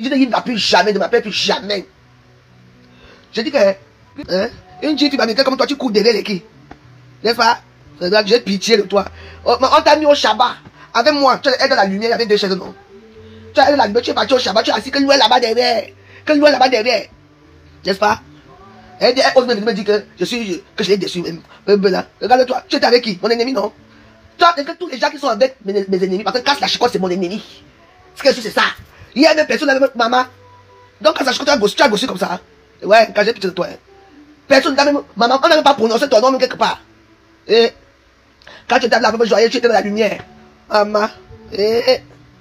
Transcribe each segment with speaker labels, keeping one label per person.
Speaker 1: Je dis, il ne va plus jamais, ne m'appelle plus jamais. Je dis que, hein, une jeune fille américaine comme toi, tu cours derrière les qui? N'est-ce pas? J'ai pitié de toi. On t'a mis au Shabbat. Avec moi, tu es dans la lumière, avec deux chaises, non? Tu es dans la lumière, tu es parti au Shabbat, tu es assis, que loin là-bas derrière. Que loin là-bas derrière. N'est-ce pas? Elle ose même me dire que je l'ai déçu même. Regarde-toi, tu étais avec qui? Mon ennemi, non? Toi, tous les gens qui sont avec mes ennemis, parce que casse la chicotte, c'est mon ennemi. Ce que c'est ça. Il y a même personne avec maman. Donc, quand ça chicotte, tu as gossé comme ça. Ouais, quand j'ai pitié de toi. Personne n'a même maman, on n'a même pas prononcé ton nom même quelque part. Et quand tu étais là, joyeux, tu étais dans la lumière. Maman,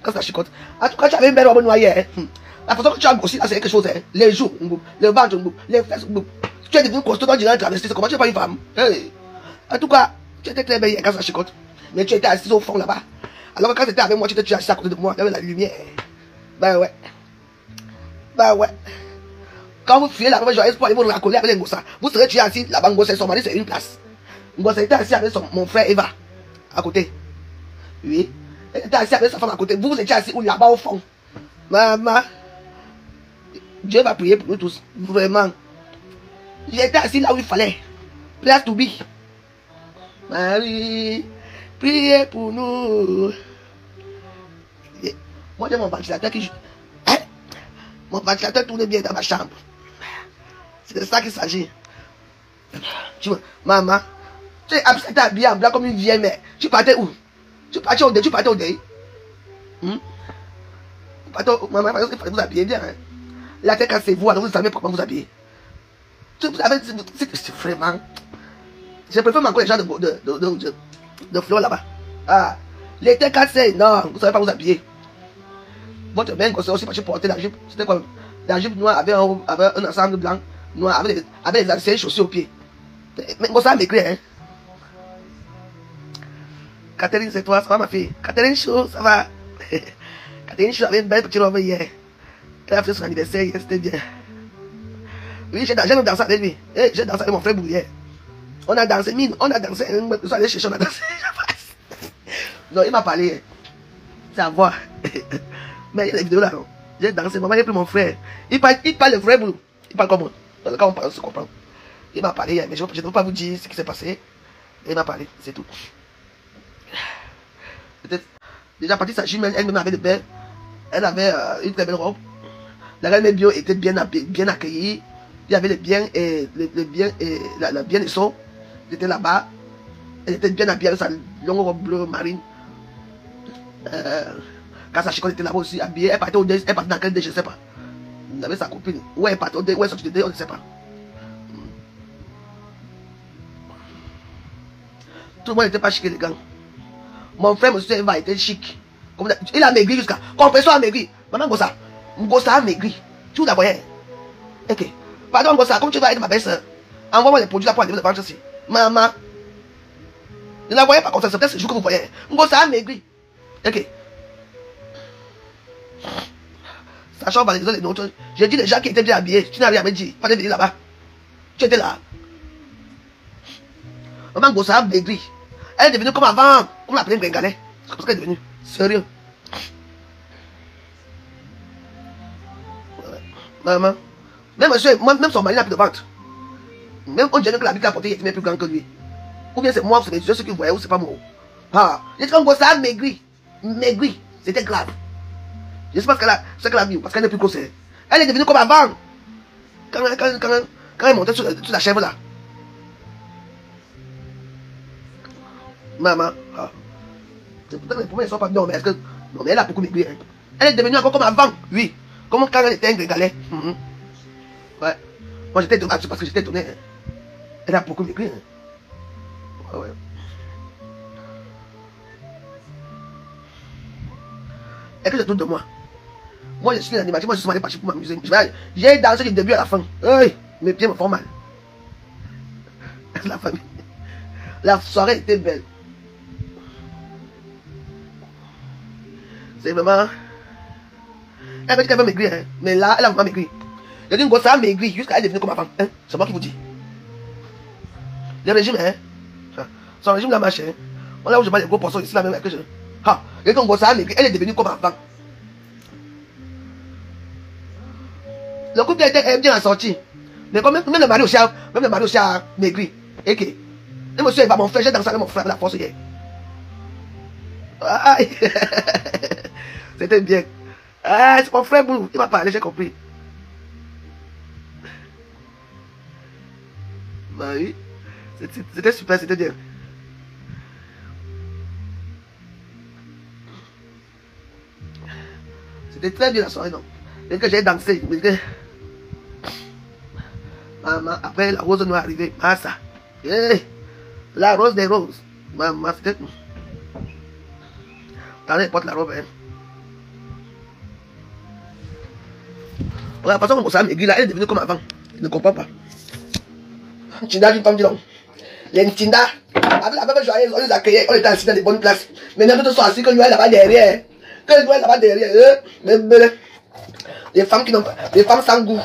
Speaker 1: quand ça chicote. En tout cas, tu avais une belle robe noire. La façon que tu as gossé, là, c'est quelque chose. Les joues, le ventre, les fesses. Tu es devenu costaud, on dirait un travesti. C'est comment tu es pas une femme. En tout cas, tu étais très belle quand ça chicote. Mais tu étais assis au fond là-bas. Alors que quand tu étais avec moi, tu étais assis à côté de moi, avec la lumière. Ben ouais. Ben ouais. Quand vous fuyez la joyeuse pour aller vous racoler avec les Ngossa, vous serez tué assis là-bas. Ngossa, son mari, c'est une place. Ngossa était assis avec mon frère Eva, à côté. Oui. Elle était assis avec sa femme à côté. Vous étiez assis là-bas au fond. Maman. Dieu va prier pour nous tous. Vraiment. J'étais assis là où il fallait. Place to be. Marie, priez pour nous. Moi, j'ai mon ventilateur qui... Hein? Mon ventilateur tourne bien dans ma chambre. C'est de ça qu'il s'agit. Tu vois, maman, tu es habillée en blanc comme une vieille mère. Tu partais où? Tu partais au deuil? Tu partais au deuil? Maman, il fallait vous habiller bien. Hein? La tête cassez-vous, alors vous savez comment vous habiller. C'est vraiment... Je préfère encore les gens de fleurs là-bas. Ah, les têtes cassées, non, vous ne savez pas vous habiller. Votre mère c'est aussi parce que porter la jupe. C'était quoi? La jupe noire avec un ensemble blanc, noir, avec les anciennes chaussures aux pieds. Mais ça a maigri, hein. Catherine, c'est toi, ça va ma fille? Catherine Chaud, ça va? Catherine Chaud avait une belle petite robe hier. Elle a fait son anniversaire hier, c'était bien. Oui, j'ai même dansé avec lui. J'ai dansé avec mon frère Boulier. On a dansé, on a dansé. On est allé chercher, on a dansé. Non, il m'a parlé. C'est à voir. Mais il y a des vidéos là, non? J'ai dansé, maman, il a pris mon frère. Il parle le vrai boulot. Il parle comme moi. Quand on parle, on se comprend. Il m'a parlé, mais je ne peux pas vous dire ce qui s'est passé. Il m'a parlé, c'est tout. Peut-être. Déjà, partie sa jument, elle-même avait de belles. Elle avait une très belle robe. La reine Bio était bien accueillie. Il y avait les biens et la bien et son. Elle était là-bas. Elle était bien habillée avec sa longue robe bleue marine. Quand sa chicotte était là-bas aussi habillée, elle partait au deuil, elle partait dans quel deuil, je ne sais pas. Elle avait sa copine. Où elle partait au deuil, où elle sortait de deuil, on ne sait pas. Tout le monde n'était pas chic élégant. Mon frère, monsieur Eva, était chic. Il a maigri jusqu'à. Compression a maigri. Maman Ngossa. Ngossa a maigri. Tu vous la voyais. Ok. Pardon Ngossa, comme tu vas être ma belle-soeur, envoie-moi les produits là pour enlever le ventre aussi. Maman. Ne la voyais pas comme ça, c'est peut-être ce jour que vous voyez. Ngossa a maigri. Ok. Sachant par les autres, j'ai dit les gens qui étaient bien habillés. Tu n'as rien dit. Pas de venir là-bas. Tu étais là. Maman Ngossa a maigri. Elle est devenue comme avant. Comme la pleine Bengalais. C'est comme ça qu'elle est devenue. Sérieux. Maman. Même son mari n'a plus de ventre. Même on dirait que la bite a porté était plus grand que lui. Ou bien c'est moi, ou c'est mes yeux ceux qui voyaient, ou c'est pas moi. Ah. J'ai dit que ça a maigri. Maigri. C'était grave. Je sais pas ce qu'elle a mis, parce qu'elle n'est plus grosse. Elle est devenue comme avant. Quand elle montait sur la chèvre là. Maman. Ah. C'est peut-être que les premiers ne sont pas bien, mais est-ce que. Non, mais elle a beaucoup maigri. Hein. Elle est devenue encore comme avant. Oui. Comme quand elle était un grégalais. Ouais. Moi j'étais étonné, parce que j'étais étonné. Hein. Elle a beaucoup maigri. Hein. Ouais. Elle se doute de moi. Moi je suis un animateur, moi je suis allé partir pour m'amuser. J'ai dansé du début à la fin. Hey, mes pieds me font mal. La famille. La soirée était belle. C'est vraiment. Elle m'a dit qu'elle veut maigrir, hein. Mais là, elle a vraiment maigri. J'ai dit, Ngossa a maigri jusqu'à elle est devenue comme avant. Hein? C'est moi qui vous dis. Le régime, hein. Son régime, la marche, hein. Là où je vois les gros poissons ici, là même que je. Ah, j'ai dit, Ngossa a maigri, elle est devenue comme avant. Le couple était bien sorti. Mais comme même le mari aussi a maigri. Et que. Et monsieur, il va mon frère, j'ai dansé avec mon frère la force hier. Ah, c'était bien. Ah, c'est mon frère, il m'a parlé, j'ai compris. Bah oui. C'était super, c'était bien. C'était très bien la soirée, non. Dès que j'ai dansé, maman, après la rose noire est arrivée. Ah ça. Hey, la rose des roses. Maman, c'était tout. T'en n'importe la robe, hein. Ouais, parce que ça m'aiguille là, elle est devenue comme avant. Je ne comprends pas. Tinda d'une femme dit non. Les Tinda, avec la même joyeuse, on les accueillait, on était assis dans des bonnes places. Maintenant, tout sont assis que nous, là-bas derrière. Que nous, là-bas derrière. Les femmes qui n'ont pas. Les femmes sans goût.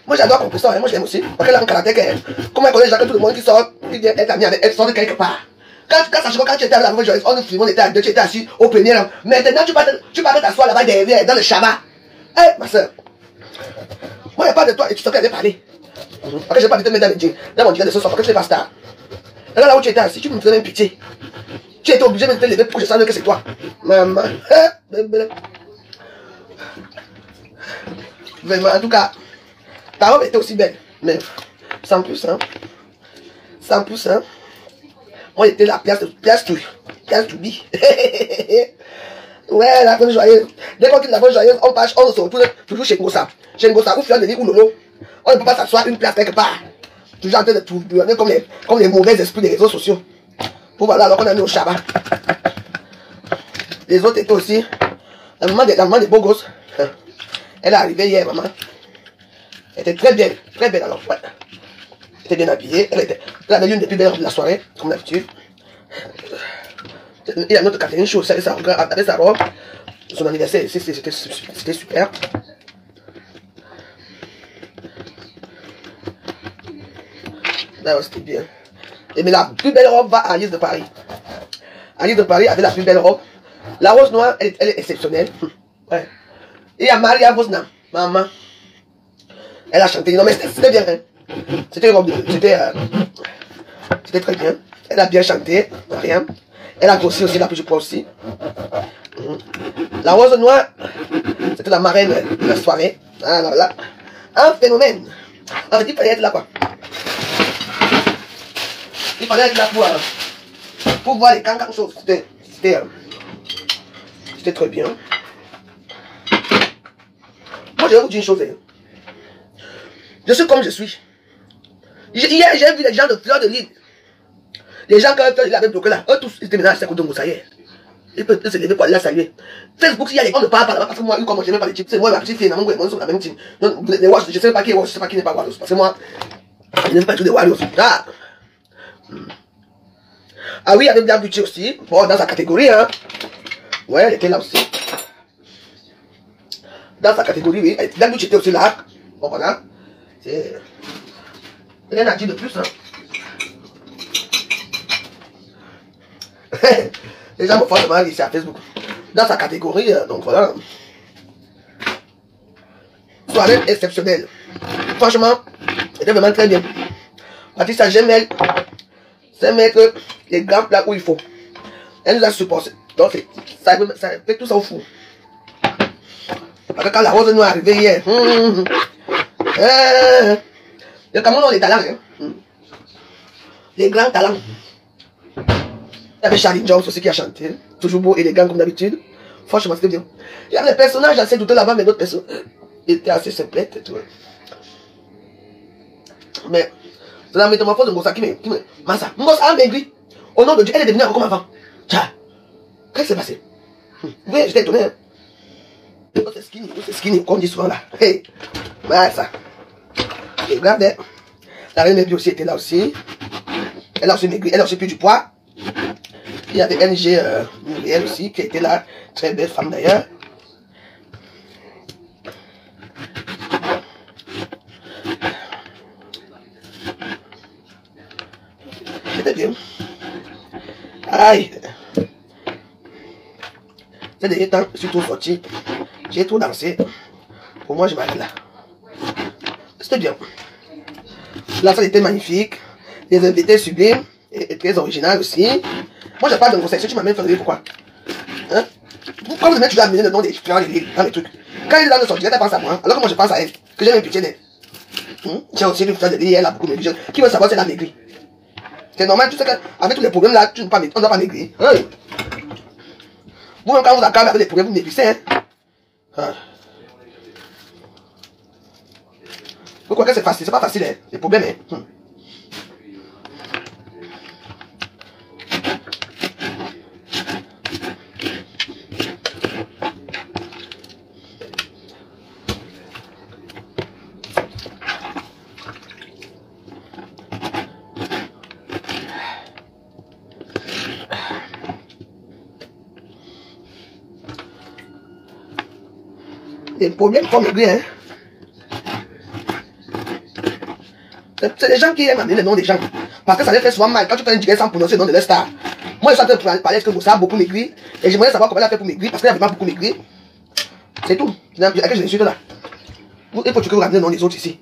Speaker 1: Moi, j'adore comprendre ça, hein. Moi, je l'aime aussi. Parce qu'elle a un caractère qu'elle. Comment elle connaît déjà que tout le monde qui sort, qui vient être ami avec elle, sort de quelque part. Quand tu étais avec la même joyeuse, on nous filmait, on était à deux, tu étais assis au premier rang. Maintenant, tu vas t'asseoir là-bas derrière, dans le Shabbat. Eh, ma soeur. Moi, il n'y a pas de toi et tu sais qu'elle allait parler. Parce que je n'ai pas dit de mettre dans le Dieu. Dans mon Dieu de ce soir, parce que je n'ai pas star. Et là où tu étais assis, tu me faisais même pitié. Tu étais obligé de te lever pour que je sache que c'est toi. Maman. Vraiment, en tout cas, ta robe était aussi belle. Mais, sans plus, hein. Sans plus, hein. Moi, j'étais la pièce to be. Ouais, la bonne joyeuse. Dès qu'on quitte la bonne joyeuse, on se retrouve toujours chez Ngosa. Chez Ngosa, ou Fiona ou Lolo. On ne peut pas s'asseoir une place quelque part. Toujours en train de tourner comme les mauvais esprits des réseaux sociaux. Pour voilà, alors qu'on a mis au Shabbat. Les autres étaient aussi. La maman des beaux gosses. Elle est arrivée hier, maman. Elle était très belle alors. Ouais. Elle était bien habillée. Elle avait l'une des plus belles robes de la soirée, comme d'habitude. Il y a notre Catherine Chaud, avec sa robe. Son anniversaire ici, c'était super. Là, c'était bien. Et mais la plus belle robe va à Alice de Paris. Alice de Paris avait la plus belle robe. La rose noire, elle est exceptionnelle. Ouais. Et il y a Maria Vosna, maman. Elle a chanté. Non, mais c'était bien. Hein. C'était très bien. Elle a bien chanté. Rien. Elle a grossi aussi, la plus je crois aussi. La rose noire, c'était la marraine de la soirée. Alors là, un phénomène. En fait, il fallait être là, quoi. Il fallait être là pour voir les cancans choses. C'était très bien. Moi, je vais vous dire une chose. Je suis comme je suis. Hier, j'ai vu les gens de Fleur de Lille. Les gens, quand ils avaient bloqué là, eux tous, ils étaient maintenant à Sekoudongo, ça y est. Ils peuvent se lever pour aller la saluer. Facebook, s'il y a les gens ne parlent pas là-bas, parce que moi, comme je n'aime pas les types, c'est moi, ma petite fille, maman, moi, sur la même team. Donc, les Wash, je ne sais pas qui est Wash, je ne sais pas qui n'est pas Wash. Parce que moi, je n'aime pas tous les Warriors. Ah. Ah oui, il y avait bien Beauty aussi. Bon, dans sa catégorie, hein. Ouais, elle était là aussi. Dans sa catégorie, oui. Bien Beauty était aussi là. Bon, voilà. C'est. Rien à dire de plus, hein. Les gens me font mal ici à Facebook. Dans sa catégorie, donc voilà. Soirée exceptionnelle. Franchement, c'était vraiment très bien. Patricia, j'aime elle. C'est mettre les grands plats où il faut. Elle nous a supporté. Donc ça fait tout ça au fou. Parce que quand la rose noire est arrivée hier, le Cameroun ont des talents. Hein. Les grands talents. Il y avait Charlie Jones aussi qui a chanté. Toujours beau, élégant comme d'habitude. Franchement, c'était bien. Il y avait des personnages assez douteux là-bas, mais d'autres personnes étaient assez simplettes et tout. Mais c'est la métamorphose de Ngosa qui me. Massa. Ngosa a maigri. Au nom de Dieu, elle est devenue encore comme avant. Tiens. Qu'est-ce qui s'est passé? Oui, j'étais étonné. Hein. C'est skinny, comme on dit souvent là. Hey. Massa. Et regardez. La reine Mébi aussi était là aussi. Elle a aussi maigri, elle a aussi pris du poids. Il y avait NG Muriel aussi qui était là, très belle femme d'ailleurs. C'était bien. Aïe. Ces derniers temps, je suis trop sorti. J'ai trop dansé. Pour moi, je m'arrête là. C'était bien. La salle était magnifique. Les invités sublimes. Et très original aussi. Moi, j'ai pas de grossesse. Tu m'as même fait pourquoi? Hein? Pourquoi vous tu vas amener le nom des gens dans les trucs? Quand il est dans le sortir, elle pense à moi. Alors que moi, je pense à elle. Que j'ai même pitié d'elle. J'ai aussi une frère de vie, elle a beaucoup maigri. Qui veut savoir si elle a maigri? C'est normal, tu sais qu'avec tous les problèmes là, on ne doit pas maigrir. Hein? Vous-même, quand vous accabez avec des problèmes, vous maigrissez. Hein? Ah. Vous croyez que c'est facile? C'est pas facile, hein? Les problèmes, hein? Les problèmes font maigrir, hein? C'est les gens qui aiment amener le nom des gens. Parce que ça les fait souvent mal. Quand tu fais une digression sans prononcer le nom de leur star. Moi, je suis en train de parler que ça a beaucoup maigri. Et j'aimerais savoir comment elle a fait pour maigrir. Parce qu'elle a vraiment beaucoup maigri. C'est tout. À je suis là. Il faut que vous ramenez le nom des autres ici.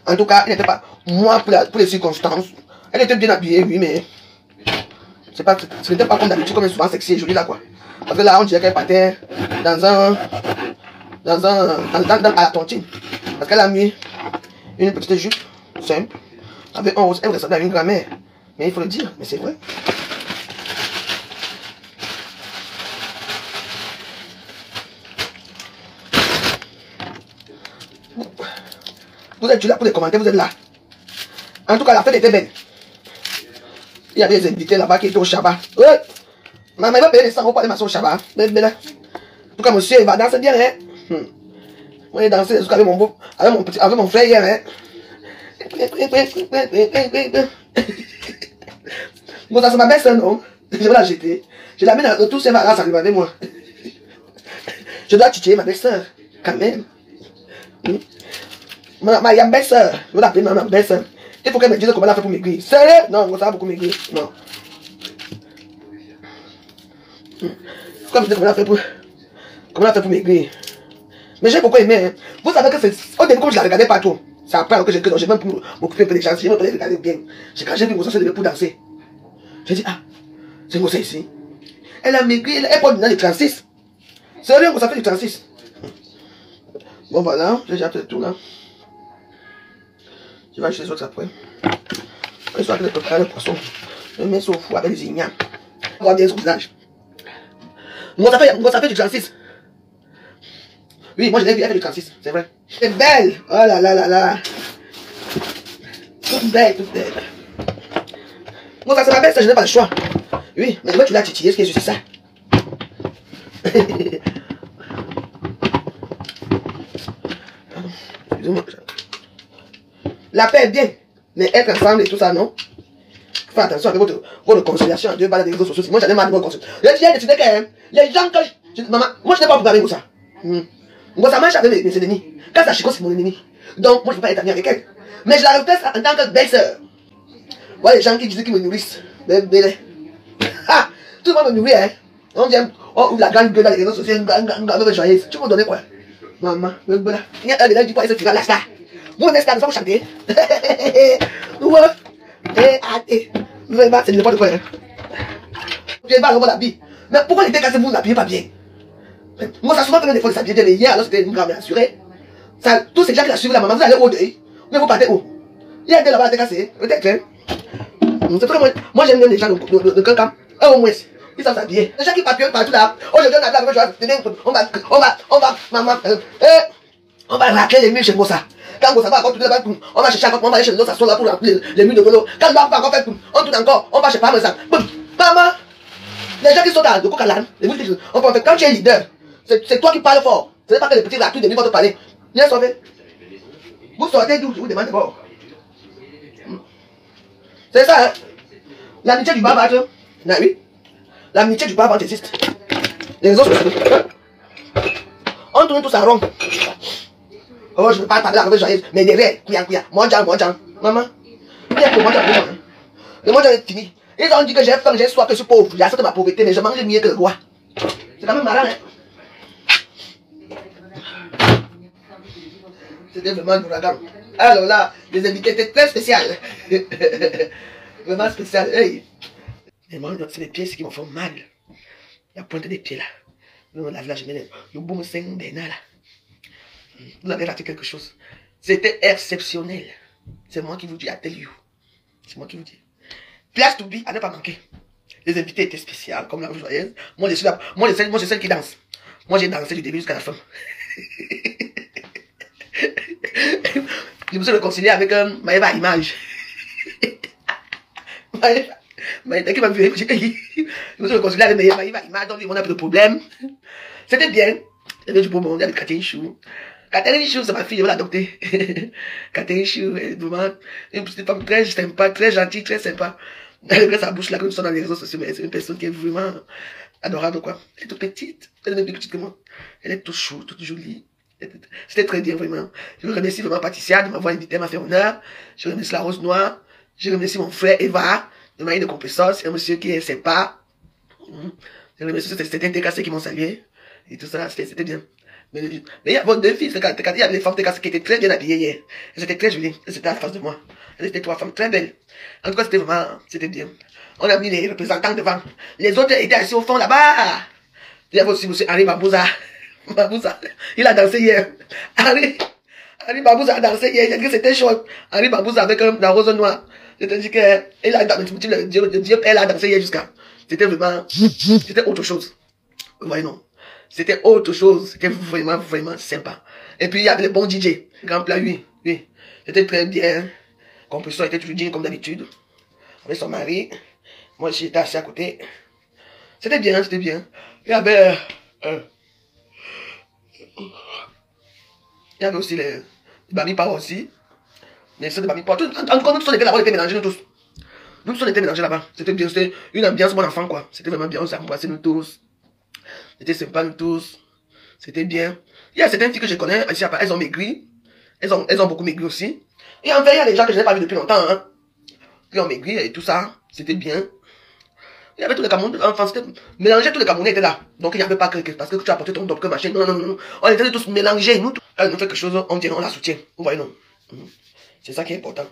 Speaker 1: En tout cas, il n'était pas. Moi, pour les circonstances, elle était bien habillée, oui, mais. Ce n'était pas comme d'habitude, comme elle est souvent sexy et jolie là, quoi. Parce que là, on dirait qu'elle partait à la tontine. Parce qu'elle a mis une petite jupe simple avec un rose. Elle ressemblait à une grand-mère. Mais il faut le dire, mais c'est vrai. Vous êtes là pour les commentaires, vous êtes là. En tout cas, la fête était belle. Il y avait des invités là-bas qui étaient au Shabbat. Ouais. Maman, il va payer les 100 euros pour aller masser au Shabbat. En tout cas, monsieur, il va danser bien, hein. On est dansé avec mon frère hier, hein. Bon, ça c'est ma belle-sœur, non? Je vais la jeter. Je l'amène à tous ces vacances arriver avec moi. Je dois titiller ma belle-sœur, quand même. Ma belle-sœur, je vais l'appeler ma belle-sœur. Il faut qu'elle me dise comment elle a fait pour maigrir. Sérieux? Non, ça va beaucoup maigrir. Non. Comme je dis, comment elle a fait pour maigrir. Mais j'ai beaucoup aimé. Hein. Vous savez que c'est. Au début, comme je la regardais pas trop. C'est après que j'ai même pour m'occuper un peu des gens. J'ai même regardé bien. J'ai vu une grosse pour danser. J'ai dit, ah, c'est une grosse ici. Elle a maigri, elle porte dans les 36. Sérieux, ça fait du 36. Bon, voilà, j'ai déjà fait tout là. Je vais acheter les autres après. Je vais préparer le poisson. Je mets ça au four avec les ignames. On va bien son visage. Moi, ça fait du 36. Oui, moi je l'ai vu, elle fait du 36, c'est vrai. C'est belle. Oh là là là là. Toute belle, toute belle. Bon, ça c'est ma belle, ça je n'ai pas le choix. Oui, mais moi tu l'as titillé, ce qui est juste ça. Excusez-moi. La paix est bien, mais être ensemble et tout ça, non? Faites attention avec votre conciliation à deux balles des réseaux sociaux. Moi j'en ai marre de votre conciliation. J'ai décidé que les gens que maman, moi je n'ai pas envie avec ça. Moi ça marche avec mes ennemis. Quand ça chico c'est mon ennemi. Donc moi je ne peux pas être ami avec elle. Mais je la respecte en tant que belle-sœur. Voilà les gens qui disent qu'ils me nourrissent. Ah, tout le monde me nourrit, hein. On vient, on ouvre la grande gueule dans les réseaux sociaux, une joyeuse. Tu peux me donner quoi? Maman, il y a un des gens qui dit quoi, il se tire la star. Vous me star, nous allons chanter. Ouais. C'est n'importe quoi. Je vais pas avoir l'habit. Mais pourquoi les dégâts, vous ne l'habillez pas bien? Moi, ça a souvent fait des fois de s'habiller bien, mais hier, alors c'était une grand-mère assurée. Tous ces gens qui la suivent la maman, vous allez au deuil. Mais vous partez où? Il y a des là-bas à décasser. Peut-être, hein? C'est très moi j'aime bien les gens de quelqu'un. Au moins, ils savent s'habiller. Les gens qui papillonnent partout là. Aujourd'hui, on a maman, on va racler les murs chez Mossa. Quand Mossa va encore tout là-bas, on va chercher encore, on va aller chez l'autre, ça soit là pour remplir les murs de vélo. Quand on va encore faire, on tourne encore, on va chez Parmesan. Maman, les gens qui sont dans le Coca-Lan, on peut faire quand tu es leader, c'est toi qui parles fort. Ce n'est pas que les petits gratuits de lui vont te parler. Viens sauver. Vous sortez d'où, je vous demande d'abord. C'est ça, hein? L'amitié du bas-ventre. Oui. L'amitié du bas-ventre existe. Les autres, on tourne tous en rond. Oh, je ne veux pas parler avec joyeuse, mais derrière, couillant. Mon Jean. Maman, viens pour moi, le monde est fini. Ils ont dit que j'ai faim, j'ai soif, que je suis pauvre. J'ai accepté ma pauvreté, mais je mange mieux que le roi. C'est quand même marrant, hein? C'était vraiment l'ouragan. Alors là, les invités étaient très spéciaux. Vraiment spécial. Hey. C'est les pieds qui me font mal. La pointe des pieds là. On lave là, je mets le boum 5 là. Vous avez raté quelque chose. C'était exceptionnel. C'est moi qui vous dis, I tell you. C'est moi qui vous dis. Place to be à ne pas manquer. Les invités étaient spéciaux, comme la joyeuse. Moi, je suis là. Moi, je suis celle qui danse. Moi, j'ai dansé du début jusqu'à la fin. Je me suis réconcilié avec Maëva Image. Maëva qui m'a vu. Je me suis réconcilié avec Maëva Image. Donc, on a plus de problème. C'était bien. Il y avait du beau monde. Il y avait Catherine Chou. Catherine Chou, c'est ma fille, je vais l'adopter. Catherine Chou, elle est vraiment une petite femme très sympa, très gentille, très sympa. Elle ouvre sa bouche là, comme ça dans les réseaux sociaux, mais c'est une personne qui est vraiment adorable, quoi. Elle est toute petite. Elle est plus petite que moi. Elle est toute chou, toute jolie. C'était très bien, vraiment. Je remercie vraiment Patricia de m'avoir invité à m'a fait honneur. Je remercie la Rose Noire. Je remercie mon frère Eva, de Marie de Compressor. C'est un monsieur qui est sympa. Je remercie c'était TKC qui m'ont salué. Et tout ça, c'était bien. Mais il y a vos deux filles, il y avait les femmes TKC qui étaient très bien habillées hier. Elles étaient très jolies. Elles étaient en face de moi. Elles étaient trois femmes très belles. En tout cas, c'était vraiment, c'était bien. On a mis les représentants devant. Les autres étaient assis au fond là-bas. Il y avait aussi monsieur Henri Babouza. Babouza, il a dansé hier. Henri Babouza a dansé hier. J'ai dit que c'était chaud. Henri Babouza avec la rose noire. Je te dis que il a dansé. Le Dieu Père a dansé hier jusqu'à. C'était vraiment, c'était autre chose. Vous voyez, non? C'était autre chose. C'était vraiment, vraiment sympa. Et puis, il y avait les bons DJ. Grand plat, oui. C'était très bien. Compressor était toujours digne comme d'habitude. Avec son mari. Moi, j'étais assis à côté. C'était bien, c'était bien. Il y avait aussi les Bami Power aussi. Les sœurs de Bami Power. Encore nous tous on était là-bas, on était mélangés, nous tous. Nous tous on était mélangés là-bas. C'était bien, c'était une ambiance bon enfant, quoi. C'était vraiment bien, on s'est embrassés nous tous. C'était sympa nous tous. C'était bien. Il y a certaines filles que je connais, ici, elles ont maigri. Elles ont beaucoup maigri aussi. Et en fait, il y a des gens que je n'ai pas vu depuis longtemps, hein. Qui ont maigri et tout ça. C'était bien. Il y avait tous les Camerounais, enfin, c'était mélangé, tous les Camerounais étaient là. Donc il n'y avait pas que parce que tu as apporté ton docteur machin. Non, non, non, non. On était tous mélangés. Nous, quand elle nous fait quelque chose, on vient, on la soutient. Vous voyez, non. C'est ça qui est important.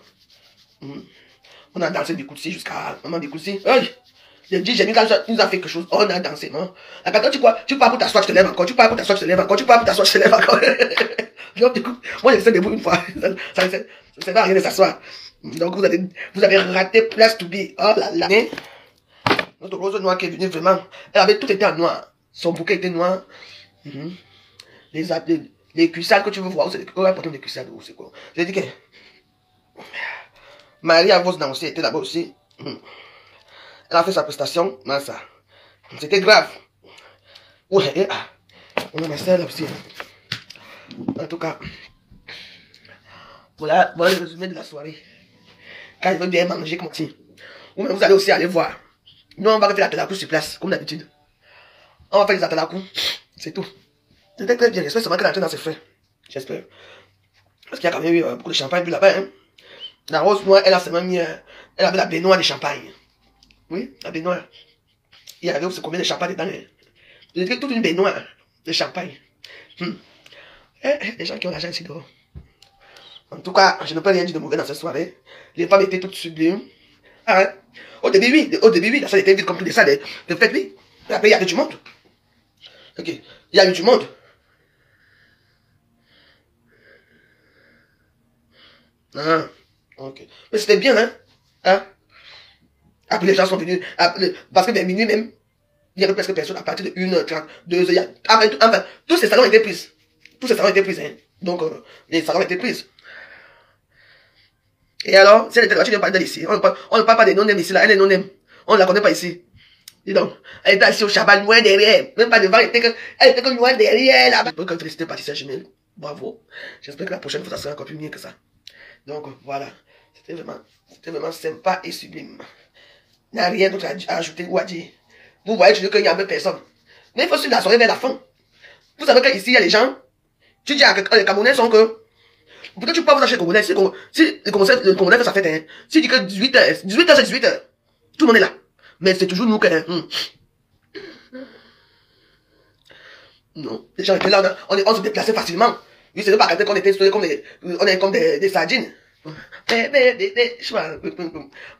Speaker 1: On a dansé du coup jusqu'à maman du coup si. Le DJ nous a fait quelque chose. On a dansé, non. Après, tu pars pour t'asseoir, je te lève encore. Tu pars pour t'asseoir, je te lève encore. Tu pars pour t'asseoir, je te lève encore. Donc, du coup, moi, j'essaie debout une fois. Ça ne sert à rien de s'asseoir. Donc, vous avez raté Place to be. Oh là là. Notre rose noire qui est venue vraiment, elle avait tout été en noir. Son bouquet était noir. Les cuissades que tu veux voir, c'est quoi des cuissades ou c'est quoi? J'ai dit que Marie Avos aussi était là-bas aussi. Elle a fait sa prestation, mais ça, c'était grave. Ouais, on a ma soeur là aussi. En tout cas, voilà le résumé de la soirée. Quand il veut bien manger comme ça. Ou même vous allez aussi aller voir. Nous, on va faire la telakou sur place, comme d'habitude. On va faire les atelakou. C'est tout. C'était très bien. J'espère seulement qu'elle est entrée dans ses frais. J'espère. Parce qu'il y a quand même eu beaucoup de champagne là-bas. Hein. La Rose Noire, elle a seulement mis. Elle avait la baignoire de champagne. Oui, la baignoire. Il y avait aussi combien de champagne dedans. Hein. J'ai dit toute une baignoire de champagne. Les gens qui ont l'argent ici dehors. En tout cas, je ne peux rien dire de mauvais dans cette soirée. Les femmes étaient toutes sublimes. Ah, au début, oui, la salle était vide comme toutes les salles de fête, oui. Et après, il y avait du monde. Ok, il y avait du monde. Ah, ok. Mais c'était bien, hein. Après, les gens sont venus, parce que vers minuit même, il y avait presque personne à partir de 1h30, 2h. Enfin, tous ces salons étaient pris. Tous ces salons étaient pris, hein. Donc, les salons étaient pris. Et alors, si elle était là, tu viens parler d'elle ici. On ne parle pas des non-nèmes ici, là. Elle est non-nème. On ne la connaît pas ici. Dis donc, elle était assise au chabat, loin derrière. Même pas devant, elle était que loin derrière, là. J'espère que féliciter Patricia Jumel. Bravo. J'espère que la prochaine fois, ça sera encore plus mieux que ça. Donc, voilà. C'était vraiment sympa et sublime. Il n'y a rien d'autre à ajouter ou à dire. Vous voyez, je dis qu'il n'y a même personne. Mais il faut suivre la soirée vers la fin. Vous savez qu'ici, il y a les gens. Tu dis à les Camerounais sont que. Peut-être tu peux vous acheter les Congolais. Si le Congolais fait sa fête, hein. Si dit que 18h, c'est 18h. Tout le monde est là. Mais c'est toujours nous que. Non. Les gens étaient là, on se déplaçait facilement. Oui, c'est pas quand on était comme on est comme des sardines. Je sais pas.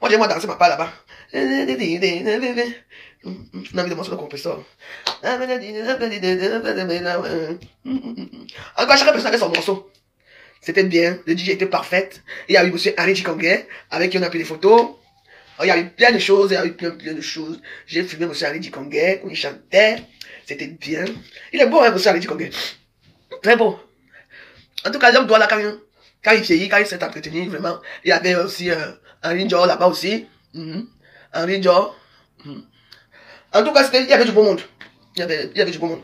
Speaker 1: Moi, j'aime danser ma part là-bas. On a mis de sur le compresseur. Encore, chaque personne avait son morceau. C'était bien. Le DJ était parfait. Il y a eu monsieur Henri Dikongé, avec qui on a pris des photos. Il y a eu plein de choses, plein de choses. J'ai filmé monsieur Henri Dikongé, où il chantait. C'était bien. Il est beau, hein, monsieur Henri Dikongé. Très beau. En tout cas, l'homme doit là, quand il vieillit, quand il s'est entretenu, vraiment. Il y avait aussi Henri Dior là-bas aussi. Henri Dior. En tout cas, il y avait du beau monde. Il y avait du beau monde.